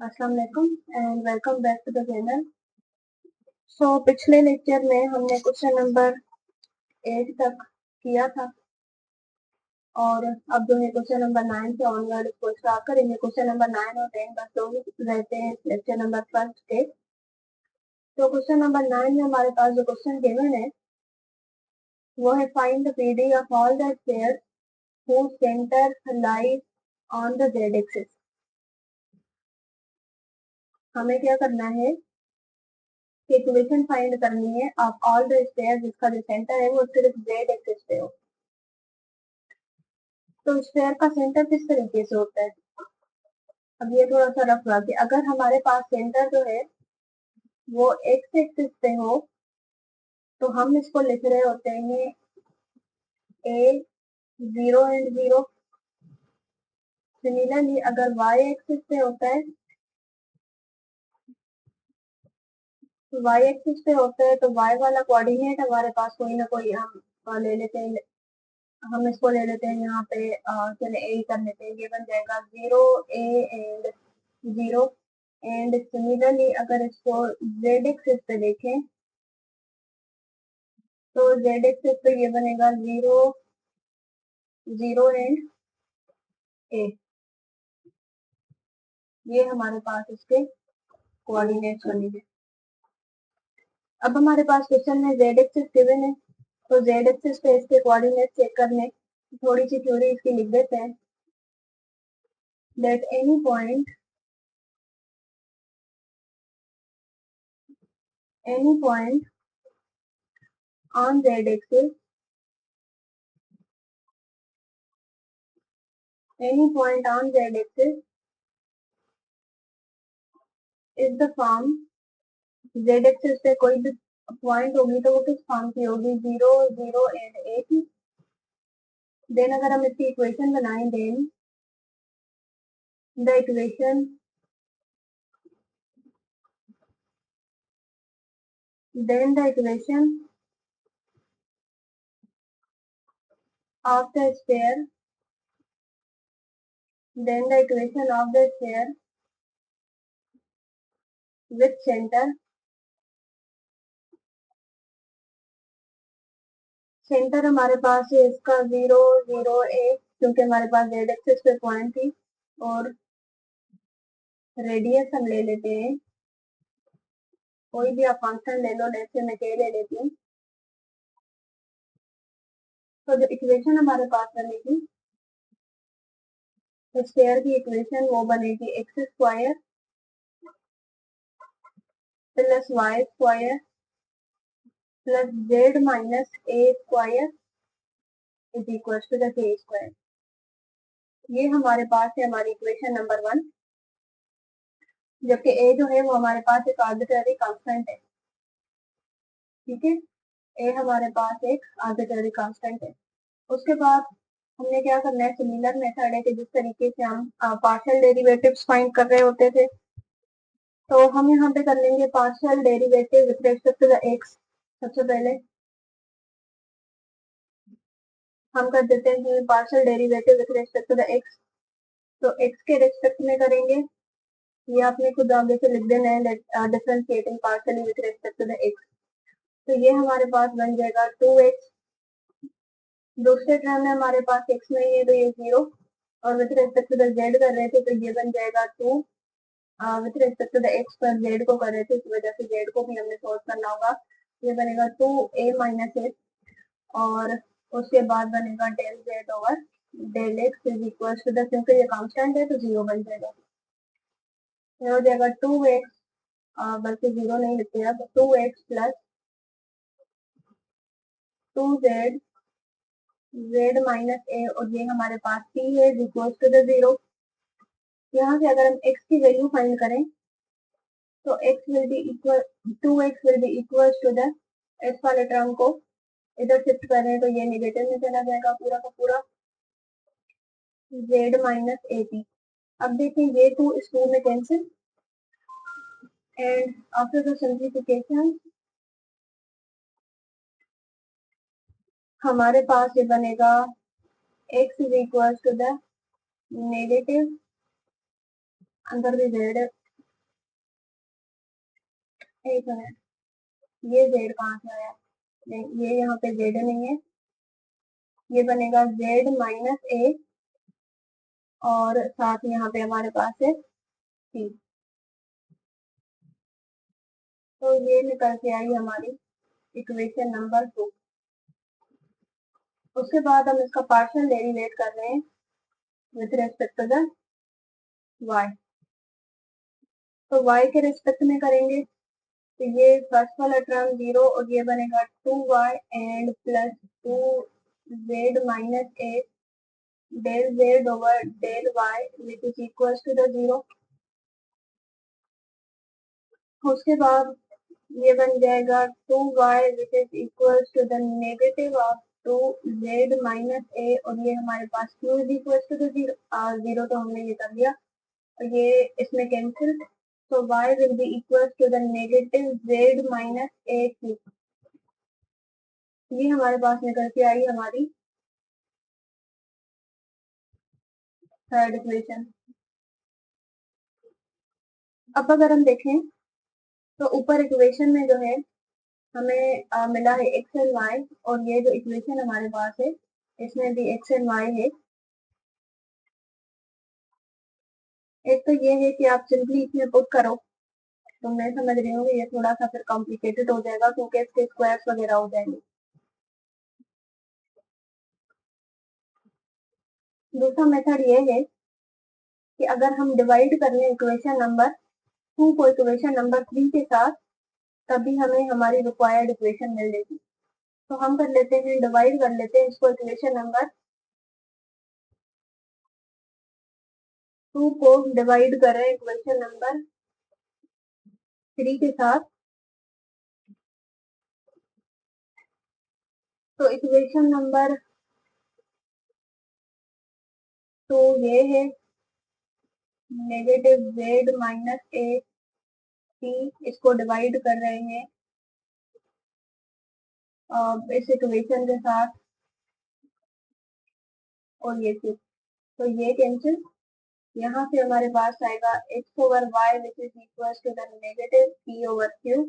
अस्सलाम वालेकुम and welcome back to the channel. पिछले लेक्चर में हमने क्वेश्चन नंबर 8 तक किया था और अब जो है क्वेश्चन नंबर 9 से ऑनवर्ड इसको स्टार्ट करेंगे। क्वेश्चन नंबर 9 और 10 बस दो ही रहते हैं लेक्चर नंबर फर्स्ट के। तो क्वेश्चन नंबर 9 में हमारे पास जो क्वेश्चन गिवन है वो है find the PD of all the spheres whose center lies on the z axis। हमें क्या करना है, इक्वेशन फाइंड करनी है ऑफ ऑल द स्फीयर जिसका जो सेंटर है वो सिर्फ z एक्सिस पे हो। तो स्फीयर का सेंटर किस तरीके से होता है, अब ये थोड़ा सा रफ बात है। अगर हमारे पास सेंटर जो है वो एक्स एक्सिस पे हो तो हम इसको लिख रहे होते हैं ए 0 एंड 0। सिमिलरली अगर वाई एक्सिस पे होता है तो वाई वाला कोऑर्डिनेट हमारे पास कोई ना कोई हम ले लेते हैं। हम इसको ले लेते हैं यहाँ पे चले ए कर लेते हैं, ये बन जाएगा 0 A एंड 0। एंड सिमिलरली अगर इसको जेड एक्सिस पे देखें तो जेड एक्सिस पे ये बनेगा 0 0 एंड 8। ये हमारे पास इसके कोऑर्डिनेट्स बनेंगे। अब हमारे पास क्वेश्चन में जेड एक्सिस गिवन है तो जेड एक्सिस पे इसके कोऑर्डिनेट चेक करने थोड़ी सी थ्योरी इसकी लिख देते हैं। That any point on z axis is the form। z axis पे कोई भी पॉइंट होगी तो वो किस फॉर्म की होगी, 0 0 एंड 8। देन अगर हम इसकी इक्वेशन बनाएं, the equation of the sphere with centre हमारे पास है इसका 0 0 8 क्योंकि हमारे पास जेड एक्सिस पे पॉइंट थी। और रेडियस हम ले लेते हैं, कोई भी आप फंक्शन ले लो, जैसे मैं के ले लेती हूँ। तो जो इक्वेशन हमारे पास बनेगी तो स्फीयर की इक्वेशन वो बनेगी X square plus Y square plus Z minus A square is equal to the K square. ये हमारे पास है हमारी इक्वेशन नंबर 1, जबकि ए जो है वो हमारे पास एक आर्बिट्ररी कांस्टेंट है। ठीक है, ए हमारे पास एक आर्बिट्ररी कांस्टेंट है। उसके बाद हमने क्या करना है, सिमिलर मेथड है कि जिस तरीके से हम पार्शियल डेरिवेटिव्स फाइंड कर रहे होते थे तो हम यहाँ पे कर लेंगे partial derivative with respect to the X. सबसे पहले हम कर देते हैं partial derivative with respect to the X, तो एक्स के रिस्पेक्ट में करेंगे। ये आपने खुद आगे से लिख देना है, differentiating partially with respect to the X. तो ये हमारे पास बन जाएगा 2x। दूसरे टर्म में हमारे पास x नहीं है तो ये 0, और with respect to the z कर रहे थे तो ये बन जाएगा 2। With respect to the x पर z को कर रहे थे, इस वजह से z को भी हमने सॉल्व करना होगा। ये बनेगा 2a माइनस x और उसके बाद बनेगा del z over del x is equal to the, क्योंकि ये कांस्टेंट है तो 0 बन जाएगा। ये हो जाएगा 2x, बल्कि 0 नहीं लिखते हैं, तो 2x plus 2z z minus a और ये हमारे पास t है इज इक्वल टू द 0। यहाँ से अगर हम x की वैल्यू फाइंड करें तो x will be equal 2x will be equal to the x वाले टर्म को इधर शिफ्ट करें तो ये नेगेटिव में चला जाएगा पूरा का पूरा, z माइनस at। अब देखें ये 2 इस 2 में cancel, and after the simplification हमारे पास ये बनेगा x is equal to the negative, अंदर भी z एक मिनट, ये जेड कहाँ से आया? नहीं, ये यहाँ पे जेड नहीं है, ये बनेगा जेड माइनस ए, और साथ में यहाँ पे हमारे पास है सी। तो ये निकल के आई हमारी इक्वेशन नंबर 2। उसके बाद हम इसका पार्शियल डेरिवेट कर रहे हैं with respect to the y। तो y के रेस्पेक्ट में करेंगे, तो ये फर्स्ट वाला टर्म 0 और ये बनेगा 2y and plus 2z minus a del z over del y which is equal to the 0। उसके बाद ये बन जाएगा 2y which is equal to the negative of 2z minus a, और ये हमारे पास q is equal to the 0। 0 तो हमने ये कर दिया, और ये इसमें कैंसिल, तो y will be equal to the negative z minus a cube। ये हमारे पास निकल के आई हमारी थर्ड इक्वेशन। अब अगर हम देखें तो ऊपर इक्वेशन में जो है हमें मिला है x एंड y, और ये जो इक्वेशन हमारे पास है इसमें भी x एंड y है। एक तो ये है कि आप सिंपली इसमें पुट करो, तो मैं समझ रही हूँ ये थोड़ा सा फिर कॉम्प्लिकेटेड हो जाएगा क्योंकि इसके स्क्वायर्स वगैरह हो जाएंगे। दूसरा मेथड ये है कि अगर हम डिवाइड कर लें इक्वेशन नंबर 2 को इक्वेशन नंबर 3 के साथ, तभी हमें हमारी रिक्वायर्ड इक्वेशन मिल जाएगी। तो हम कर लेते हैं, डिवाइड कर लेते हैं इसको इक्वेशन नंबर 2 को डिवाइड कर रहे हैं इक्वेशन नंबर 3 के साथ। तो इक्वेशन नंबर 2 ये है नेगेटिव जेड माइनस ए सी, इसको डिवाइड कर रहे हैं इस इक्वेशन के साथ, और ये सी, तो ये कैंसिल, यहाँ से हमारे पास आएगा x over y which is equal to the negative p over q,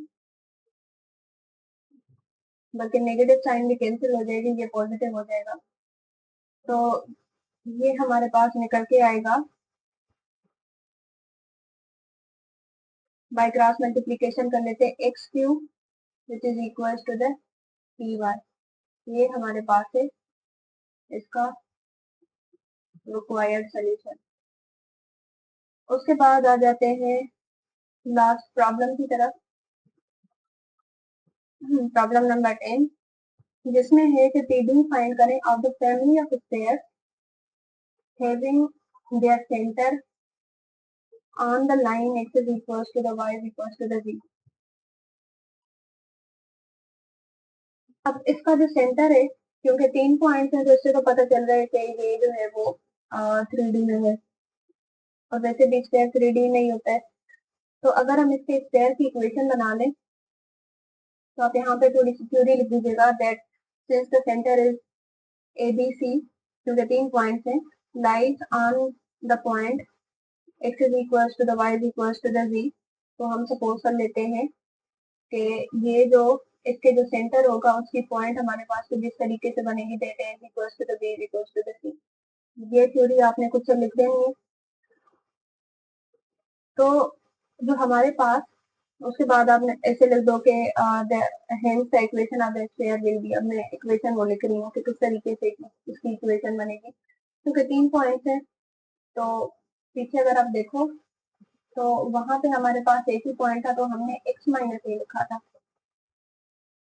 बल्कि नेगेटिव साइन भी कैंसिल हो जाएगी, ये पॉजिटिव हो जाएगा। तो ये हमारे पास निकल के आएगा बाय क्रॉस मल्टीप्लीकेशन कर लेते हैं X cube which is equal to the P Y. ये हमारे पास है इसका रिक्वायर्ड सोल्यूशन। उसके बाद आ जाते हैं लास्ट प्रॉब्लम की तरफ, प्रॉब्लम नंबर 10, जिसमें है कि पीडी फाइंड करें of the family of squares having their centre on the line x is equals to the y is equals to the z। अब इसका जो सेंटर है, क्योंकि 3 पॉइंट्स हैं तो इससे तो पता चल रहा है कि ये जो है वो 3D में है, और वैसे भी स्क्वायर 3D नहीं होता है। तो अगर हम इसके स्क्वायर की इक्वेशन बना लें, तो आप यहाँ पे थोड़ी सी थ्योरी लिख दीजिएगा that since the centre is A B C, क्योंकि 3 पॉइंट्स हैं, lies on the point x is equals to the y is equals to the z। तो हम सपोज कर लेते हैं कि ये जो इसके जो सेंटर होगा उसकी पॉइंट हमारे पास तो जिस तरीके से बनेगी that a is equals to the b is equals to the c। ये थ्योरी आपने कुछ लिख देनी है। तो जो हमारे पास, उसके बाद आपने ऐसे लिख दो कि hence the equation of the sphere will be. अब मैं इक्वेशन वो लिख रही हूँ कि किस तरीके से इसकी इक्वेशन बनेगी, क्योंकि 3 पॉइंट्स हैं। तो पीछे अगर आप देखो तो वहां पे हमारे पास एक ही पॉइंट था, तो हमने x माइनस ए लिखा था।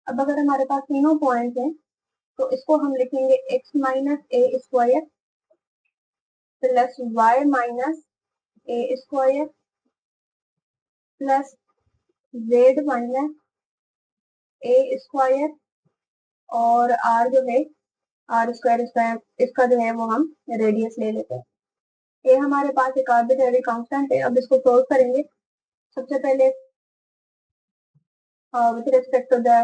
अब अगर हमारे पास तीनों पॉइंट्स हैं तो इसको हम लिखेंगे x minus A square plus y minus A square plus z minus A square, और r जो है आर स्क्वायर स्क्वायर, इसका जो है वो हम रेडियस ले लेते हैं। ये हमारे पास एक आर्बिट्ररी कांस्टेंट है। अब इसको सोल्व करेंगे। सबसे पहले with respect to the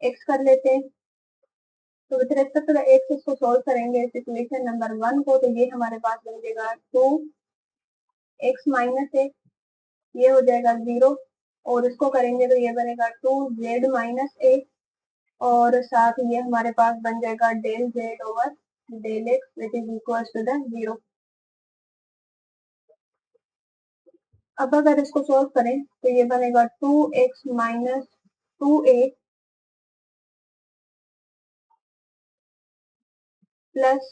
X कर लेते हैं। तो with respect to the X इसको सोल्व करेंगे इस इक्वेशन नंबर 1 को, तो ये हमारे पास बन जाएगा 2 एक्स माइनस ए, ये हो जाएगा 0, और इसको करेंगे तो ये बनेगा 2z माइनस ए, और साथ ये हमारे पास बन जाएगा del Z over del X which is equal to the 0। अब अगर इसको सॉल्व करें तो ये बनेगा 2x minus 2a plus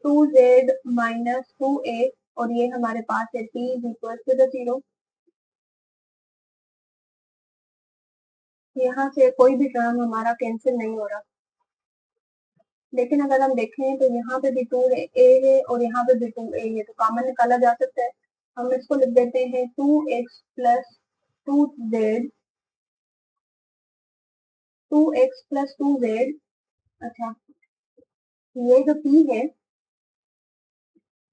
2z minus 2a, और ये हमारे पास है t is equal to the 0। यहाँ से कोई भी टर्म हमारा कैंसिल नहीं हो रहा, लेकिन अगर हम देखें तो यहाँ पे भी 2a है और यहाँ पे भी 2a है, तो कॉमन निकाला जा सकता है। हम इसको लिख देते हैं 2x plus 2z, 2x plus 2z। अच्छा, ये जो p है,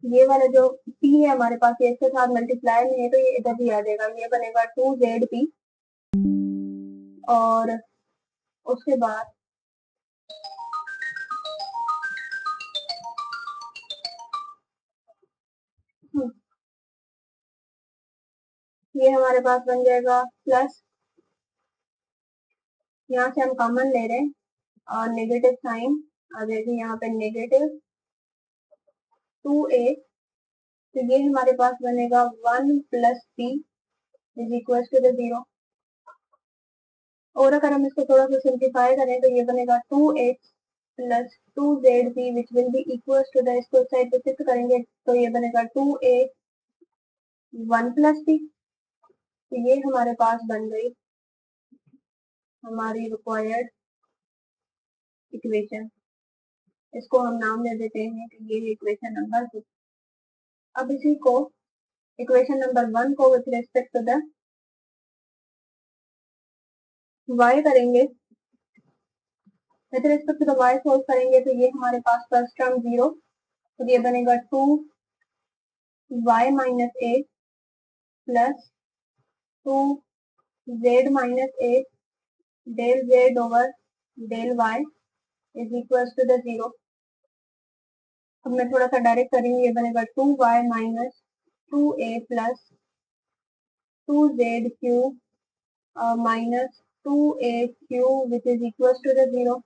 ये वाला जो p है हमारे पास, ये इसके साथ मल्टीप्लाई में है तो ये इधर भी आ जाएगा, ये बनेगा 2zp। और उसके बाद ये हमारे पास बन जाएगा प्लस, यहाँ से हम कॉमन ले रहे हैं और नेगेटिव साइन आ जाएगी यहाँ पे नेगेटिव 2a, तो ये हमारे पास बनेगा 1 plus p is equal to the 0। और अगर हम इसको थोड़ा सा सिंप्लीफाई करें तो ये बनेगा 2x plus 2zp which will be equal to the, इसको साइड पे शिफ्ट करेंगे तो ये बनेगा 2a 1 प्लस p। तो ये हमारे पास बन गई हमारी रिक्वायर्ड इक्वेशन। इसको हम नाम दे देते हैं कि ये इक्वेशन नंबर 2। अब इसी को इक्वेशन नंबर 1 को with respect to the y करेंगे, with respect to the y solve करेंगे तो ये हमारे पास फर्स्ट टर्म 0, तो ये बनेगा 2y minus a plus 2z minus a del z over del y is equal to the 0। अब मैं थोड़ा सा डायरेक्ट करेंगे, ये बनेगा 2y minus 2a plus 2z cube minus 2a cube which is equal to the 0।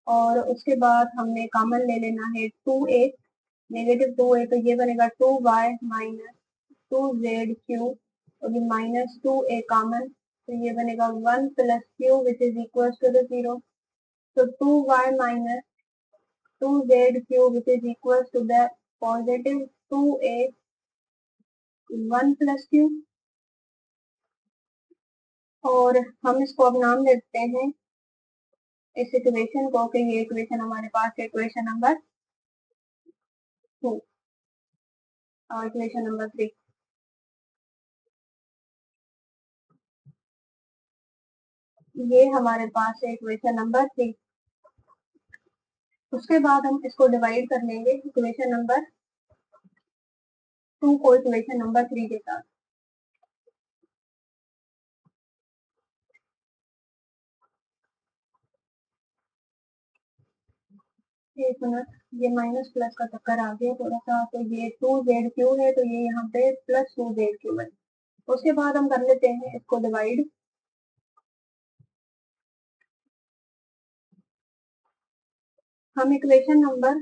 और उसके बाद हमने कॉमन ले लेना है 2a, नेगेटिव 2a, तो ये बनेगा 2y माइनस 2z क्यूब, और ये माइनस 2a कॉमन, तो ये बनेगा 1 plus q which is equal to the 0। तो 2y minus 2z cube which is equal to the positive 2a 1 plus q. और हम इसको अब नाम देते हैं इस इक्वेशन को कि ये इक्वेशन हमारे पास है इक्वेशन नंबर 2 और इक्वेशन नंबर 3। ये हमारे पास है इक्वेशन नंबर 3। उसके बाद हम इसको डिवाइड कर लेंगे इक्वेशन नंबर 2 को इक्वेशन नंबर 3 के साथ। एक मिनट, ये माइनस प्लस का चक्कर आ गया थोड़ा सा, तो ये 2z क्यू है तो ये यहाँ पे प्लस 2z क्यू है। उसके बाद हम कर लेते हैं इसको डिवाइड। हम इक्वेशन नंबर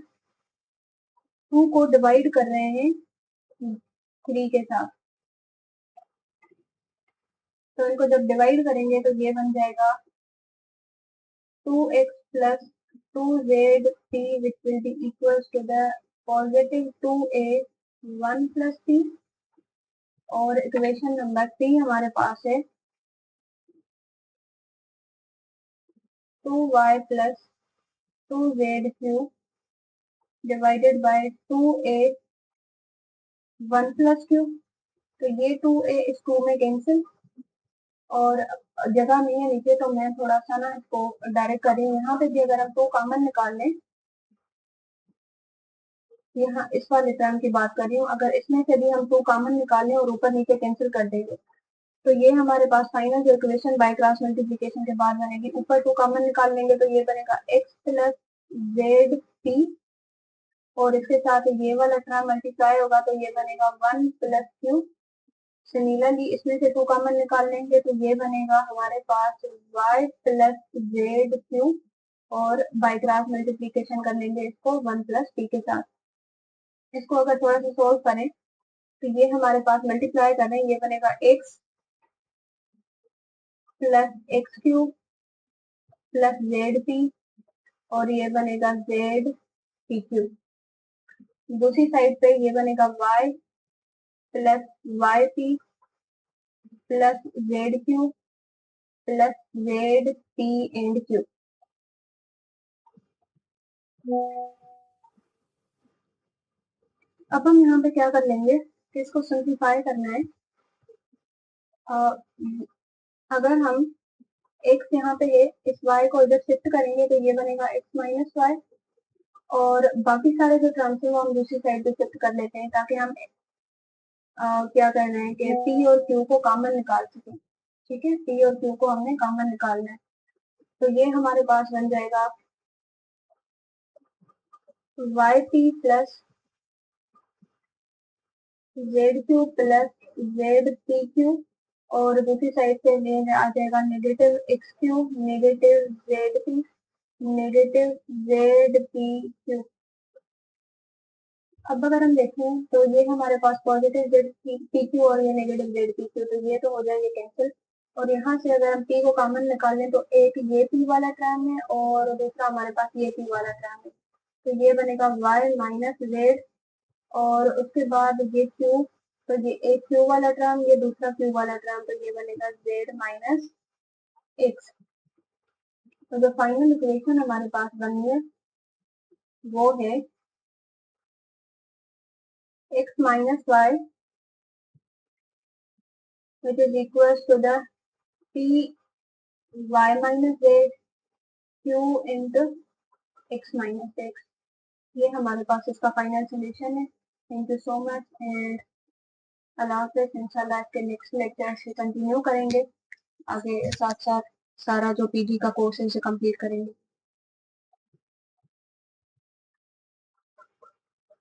2 को डिवाइड कर रहे हैं 3 के साथ, तो इनको जब डिवाइड करेंगे तो ये बन जाएगा 2x plus 2zp which will be equals to the positive 2a 1 plus p। और इक्वेशन नंबर 3 हमारे पास है 2y plus 2z cube divided by 2a 1 plus cube. तो ये 2a इस 2 में कैंसिल, और जगह नहीं है नीचे तो मैं थोड़ा सा ना इसको डायरेक्ट कर रही हूँ। यहाँ पे भी अगर हम 2 कॉमन निकाल लें, यहाँ इस वाले टर्म की बात कर रही हूँ, अगर इसमें से भी हम 2 कॉमन निकालें और ऊपर नीचे कैंसिल कर देंगे तो ये हमारे पास फाइनल जो इक्वेशन बाय क्रॉस मल्टीप्लिकेशन के बाद बनेगी, ऊपर 2 कॉमन निकाल लेंगे तो ये बनेगा x प्लस जेड पी, और इसके साथ ये वाला टर्म मल्टीप्लाई होगा तो ये बनेगा 1 प्लस क्यू। सिमिलरली इसमें से 2 कॉमन निकाल लेंगे तो ये बनेगा हमारे पास y प्लस जेड क्यू, और बाई क्रॉस मल्टीप्लीकेशन कर लेंगे इसको 1 प्लस टी के साथ। इसको अगर थोड़ा सा सोल्व करें तो ये हमारे पास मल्टीप्लाई कर रहे हैं, ये बनेगा x plus x cube plus z p, और ये बनेगा जेड पी क्यूब। दूसरी साइड पे ये बनेगा y plus y p plus z cube plus z p and cube. अब हम यहाँ पे क्या कर लेंगे कि इसको सिंप्लीफाई करना है। अगर हम x यहाँ पे है, इस y को इधर शिफ्ट करेंगे तो ये बनेगा x माइनस वाई, और बाकी सारे जो टर्म्स है वो हम दूसरी साइड पे शिफ्ट कर लेते हैं ताकि हम क्या करना है कि p और q को कॉमन निकाल सकें। ठीक है, p और q को हमने कॉमन निकालना है, तो ये हमारे पास बन जाएगा y p plus z q plus z p q, और दूसरी साइड से ये आ जाएगा negative x q negative z p negative z p q. अब अगर हम देखें तो ये हमारे पास पॉजिटिव जेड पी क्यू और ये नेगेटिव जेड पी क्यू, तो ये तो हो जाएंगे कैंसिल, और यहाँ से अगर हम p को कॉमन निकाल लें तो एक ये p वाला टर्म है और दूसरा हमारे पास ये p वाला टर्म है, तो ये बनेगा y माइनस जेड, और उसके बाद ये क्यू, तो ये एक क्यू वाला टर्म ये दूसरा क्यू वाला टर्म, तो ये बनेगा z माइनस एक्स। तो जो फाइनल इक्वेशन हमारे पास बनी है वो है x minus y which is equals to the p y minus z q into x minus x। ये हमारे पास इसका फाइनल सोल्यूशन है। Thank you so much and अल्लाह हाफिज़। इंशाल्लाह इसके नेक्स्ट लेक्चर से कंटिन्यू करेंगे, आगे साथ साथ सारा जो पीजी का कोर्स है उसे कंप्लीट करेंगे।